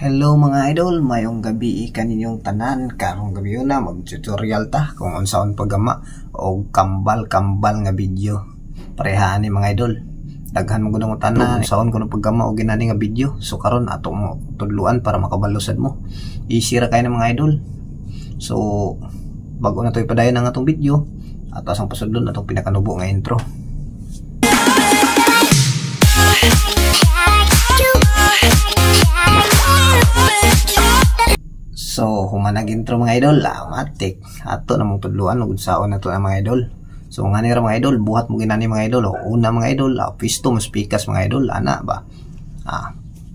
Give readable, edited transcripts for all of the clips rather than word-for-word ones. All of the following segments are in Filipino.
Hello mga idol, mayong gabi kaninyong tanan. Karong gabi na mag-tutorial ta kung unsaon pagama o kambal nga video. Parehaan ni mga idol. Daghan mo gudong tanan unsaon kuno pagama o ginani nga video. So karon ato mo tudluan para makabalusad mo. Easy ra kay na mga idol. So bago na to ipadayon ang atong video, ato ang pasudlon atong pinakanubo nga intro. So, humanag intro mga idol, matik. Ato na mong tudluan ug unsaon nato na mga idol. So, ngani ra mga idol, buhat mo ginani mga idol. Una mga idol, pisto mas pikas mga idol, ana ba.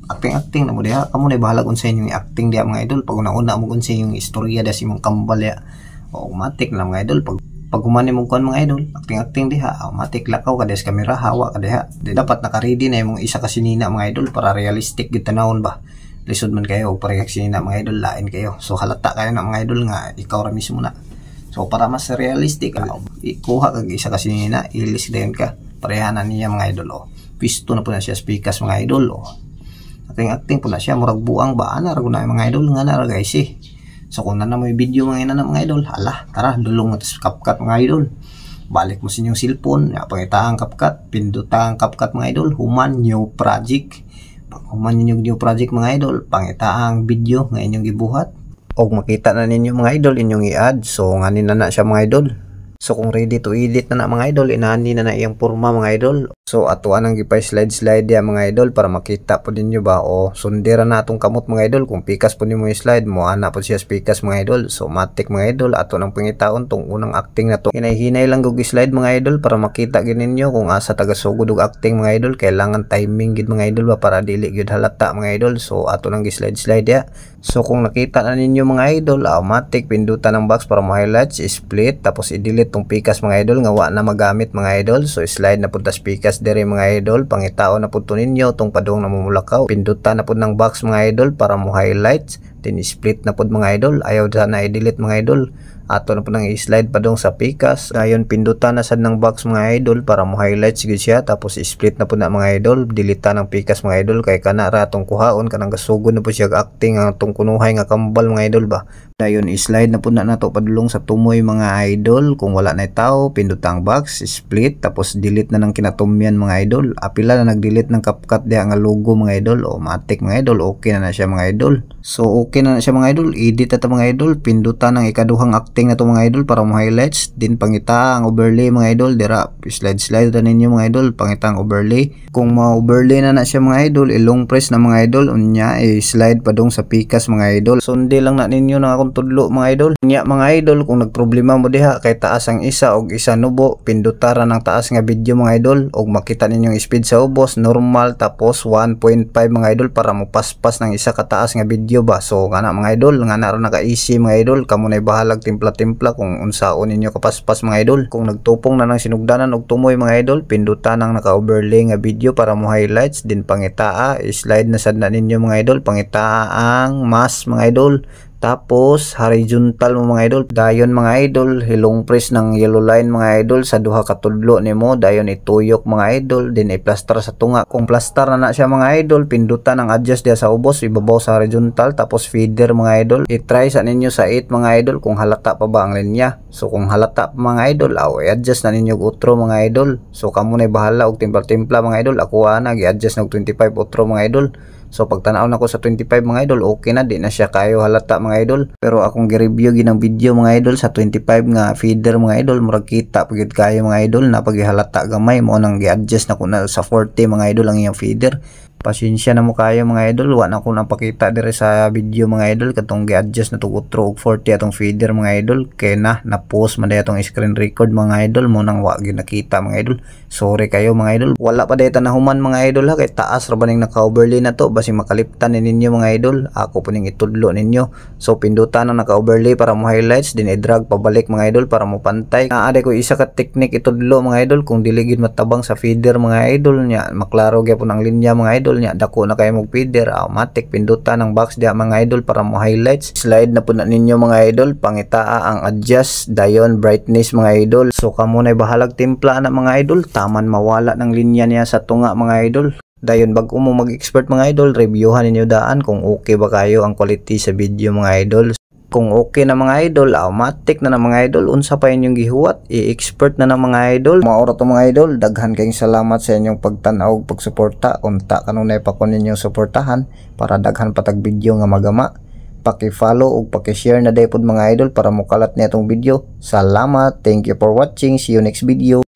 Acting na mo diha. Kamo na bahala kung sa inyong acting diha mga idol. Pag una-una mo kung sa inyong istorya da si mong kambal ya. Matik na mga idol. Pag humani mong kuan mga idol, acting diha. Matik lakaw ka des kamera, hawa ka diha. Di dapat naka-ready na imong isa ka sinina mga idol para realistic gid tanawon ba. Lisod man kayo o pareaksyon na mga idol, lain kayo. So halata kayo na mga idol nga ikaw ra mismo na. So para mas realistic, ikuha kag isa kasi na ilis dayon ka. Parehanan niya mga idol. Pisto na po na siya speakers mga idol. Acting po na siya murag buang ba ana ra na mga idol nga na ra guys eh. So kung na mo video mga ina mga idol, hala, tara dulong na tas CapCut mga idol. Balik mo sa inyong cellphone, pangitaang CapCut, pindutang CapCut mga idol, human new project. Human yung new project mga idol, pangitaang video nga inyong gibuhat o makita na ninyo mga idol inyong i-add. So nganin na siya mga idol. So kung ready to edit na mga idol, inani na iyang porma mga idol. So atuan ang gipay slide ya mga idol para makita po ninyo ba o sundira na atong kamot mga idol. Kung pikas po nimo yung slide mo, ana po siya pikas mga idol. So matik mga idol, ato nang pangitaon tong unang acting na to. Hinay-hinay lang gug slide mga idol para makita gid ninyo kung asa tagasugod og acting mga idol. Kailangan timing gid mga idol ba para dili gid halata mga idol. So ato nang gi-slide ya. So kung nakita na ninyo mga idol, automatic pindutan ng box para mo-highlights, split, tapos i-delete tong pikas mga idol nga wa na magamit mga idol. So slide na pud tas pikas dire mga idol, pangitao na pud to ninyo tong padung na mumulakaw. Pindutan na pud ng box mga idol para mo-highlights, then split na pud mga idol. Ayaw na i-delete mga idol. Ato na po nang i-slide pa dong sa pikas. Ngayon pindutan na sad ng box mga idol para mo highlights gid siya, tapos i-split na po na mga idol. Delete ng pikas mga idol kay kana ra tong kuhaon kanang gasugod na po siya acting ang tong kunuhay nga kambal mga idol ba. Dayon i-slide na po na nato padulong sa tumoy mga idol. Kung wala na tao, pindutang box, split, tapos delete na ng kinatumyan mga idol. Apila na nag-delete ng CapCut diha nga logo mga idol. Matik mga idol, okay na siya mga idol. So okay na siya mga idol. Edit ata mga idol, pindutan ng ikaduhang acting na to mga idol para mo highlights, din pangita ang overlay mga idol. Dira slide na ninyo mga idol, pangita ang overlay. Kung ma-overlay na siya mga idol, ilong press na mga idol, unya i-slide pa dong sa pikas mga idol. Sundi lang na ninyo na akong tudlo mga idol. Unya mga idol, kung nagproblema mo diha kay taas ang isa og isa nubo, pindutara ng taas nga video mga idol og makita ninyong speed sa ubos normal, tapos 1.5 mga idol para mo paspas ng isa ka taas nga video ba. So kana mga idol, nga na naka easy mga idol, kamo na bahalag timpla kung unsaon ninyo kapaspas mga idol. Kung nagtupong na ng sinugdanan og tumoy mga idol, pindutan ang naka-overlay nga video para mo highlights, din pangitaa, i-slide na sad na ninyo mga idol, pangitaa ang mask mga idol. Tapos horizontal mo mga idol, dayon mga idol, hilong press ng yellow line mga idol sa duha ka tudlo nimo, dayon ituyok mga idol, din i-plaster sa tunga. Kung plaster na siya mga idol, pindutan ang adjust diha sa ubos, ibabaw sa horizontal, tapos feeder mga idol. I-try sa ninyo sa 8 mga idol kung halata pa ba ang linya. So kung halata pa mga idol, i-adjust na ninyo outro mga idol. So kamo na bahala og timpla-timpla mga idol. Ako ana gi-adjust ng 25 outro mga idol. So pagtanaw na ko sa 25 mga idol, okay na, di na siya kayo halata mga idol. Pero akong gi-review ginang video mga idol sa 25 nga feeder mga idol, murag kita pagid kayo mga idol na paghihalata gamay mo nang gi-adjust na ko na sa 40 mga idol ang iyang feeder. Pasensya na mo kayo mga idol, wa na ko nang pakita dire sa video mga idol katong gi-adjust na to outro og 40 atong feeder mga idol, kay na-post man atong screen record mga idol mo nang wa gyud nakita mga idol. Sorry kayo mga idol, wala pa dayta na human mga idol ha, kay taas ra ba ning naka-overlay na to basi makaliptan ninyo mga idol. Ako po ning itudlo ninyo. So pindutan ang naka-overlay para mo highlights, din i-drag pabalik mga idol para mo pantay. Ade ko isa ka technique itudlo mga idol, kung dili gid matabang sa feeder mga idol nya, maklaro gyapon ang linya mga idol nya, dako na kayo mag feeder, automatic pindutan ng box diha mga idol para mo highlights. Slide na po na ninyo mga idol, pangitaa ang adjust, dayon brightness mga idol. So kamo na bahalag timpla na mga idol, taman mawala ng linya niya sa tunga mga idol. Dayon bago mo mag-expert mga idol, reviewhan ninyo daan kung okay ba kayo ang quality sa video mga idol. Kung okay na mga idol, automatic na mga idol, unsa pa inyong gihuwat, i-expert na mga idol. Maura to mga idol, daghan kayong salamat sa inyong pagtanaw ug pagsuporta. Unta kanunay pa ko ninyong suportahan para daghan patag video nga magama. Paki-follow ug paki-share na daypod mga idol para mokalat na itong video. Salamat, thank you for watching, see you next video.